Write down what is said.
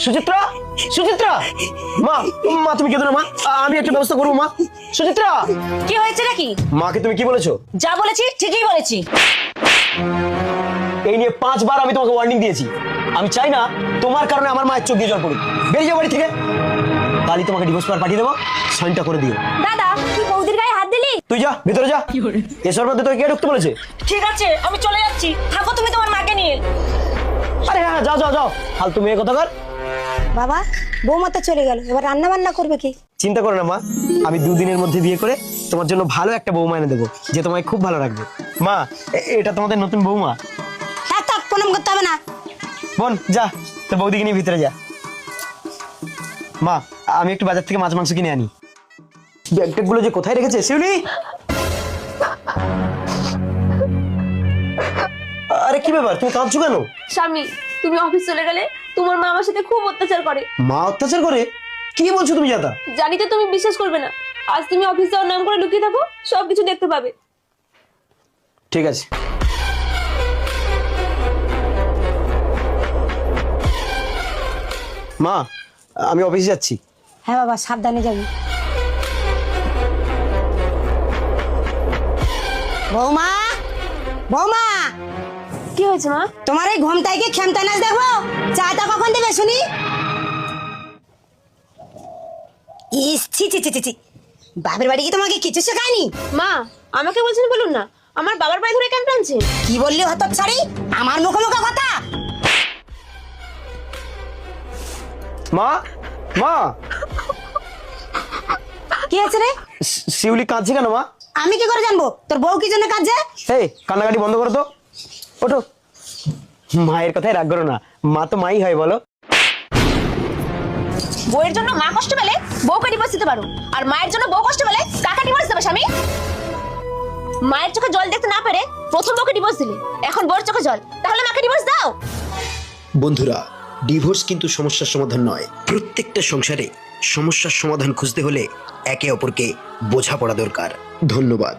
সুচিত্রা, সুচিত্রা, মা মা তুমি কেঁদো না মা, আমি একটা ব্যবস্থা করবো মা। সুচিত্রা, কি হয়েছে নাকি? মাকে তুমি কি বলেছো? যা বলেছি ঠিকই বলেছি। এই নিয়ে 5 বার আমি তোমাকে ওয়ার্নিং দিয়েছি। আমি চাই না তোমার কারণে আমার মায়ের চোখ দিয়ে জল পড়ুক। বেরিয়ে যাও বাড়ি থেকে। কালই তোমাকে ডিভোর্স পেপার পাঠিয়ে দেবো, সাইনটা করে দিও। দাদা তুই বৌদির গায়ে হাত দিলি? তুই যা ভিতরে যা। এসবের মধ্যে তোকে কে ঢুকতে বলেছে? ঠিক আছে আমি চলে যাচ্ছি, থাকো তুমি তোমার মাকে নিয়ে। আরে হ্যাঁ যাও যাও যাও, ফালতু মেয়ে কোথাকার। বাবা বৌমা তো চলে গেল, এবার রান্না বান্না করবে কি? চিন্তা করো না মা, আমি 2 দিনের মধ্যে বিয়ে করে তোমার জন্য ভালো একটা বৌমা এনে দেবো, যে তোমায় খুব ভালো রাখবে। মা এটা তোমাদের নতুন বৌমা। হ্যাঁ থাক, প্রণাম করতে হবে না। বোন যা, তোর বৌদিকে নিয়ে ভিতরে যা। মা আমি একটু বাজার থেকে মাছ মাংস কিনে আনি। ব্যাগ গুলো যে কোথায় রেখেছে শিউলি। আরে কি ব্যাপার, তুমি কাঁদছো কেন? স্বামী, তুমি অফিস চলে গেলে তোমার মা আমার সাথে খুব অত্যাচার করে। মা অত্যাচার করে? কি বলছো তুমি জাতা? জানি তো তুমি বিশ্বাস করবে না, আজ তুমি অফিস যাওয়ার নাম করে লুকিয়ে থাকো, সবকিছু দেখতে পাবে। ঠিক আছে। মা আমি অফিসে যাচ্ছি। হ্যাঁ বাবা সাবধানে যাবি। বৌমা, বৌমা, কি হয়েছে মা? তোমার এই ঘুমটাই কি খেমটা নাচ দেখবো? চাটা কখন দেবে শুনি? ইস ছি ছি ছি ছি ছি, বাপের বাড়ি কি তোমাকে কিছু শেখায়নি? মা আমাকে বলছেন বলুন না, আমার বাবার বাড়ি ধরে কেন টানছে? কি বললি হত ছাড়ি, আমার মুখে মুখে কথা। মা মা, কি আছে রে? শিউলি কাঁদছে কেন মা? আমি কি করে জানবো? তোর বউ কি জন্য কাঁদছে? এই কান্নাকাটি বন্ধ করো তো, ওঠো। মায়ের কথায় রাগ করো না, মা তো মাই হয় বলো। বউয়ের জন্য মা কষ্ট পেলে বউকে ডিভোর্স দিতে পারো, আর মায়ের জন্য বউ কষ্ট পেলে কাকে ডিভোর্স দেবে স্বামী? মায়ের চোখে জল দেখতে না পেরে প্রথম বউকে ডিভোর্স দিলে, এখন বউয়ের চোখে জল, তাহলে মাকে ডিভোর্স দাও। বন্ধুরা, ডিভোর্স কিন্তু সমস্যার সমাধান নয়। প্রত্যেকটা সংসারে সমস্যার সমাধান খুঁজতে হলে একে অপরকে বোঝাপড়া দরকার। ধন্যবাদ।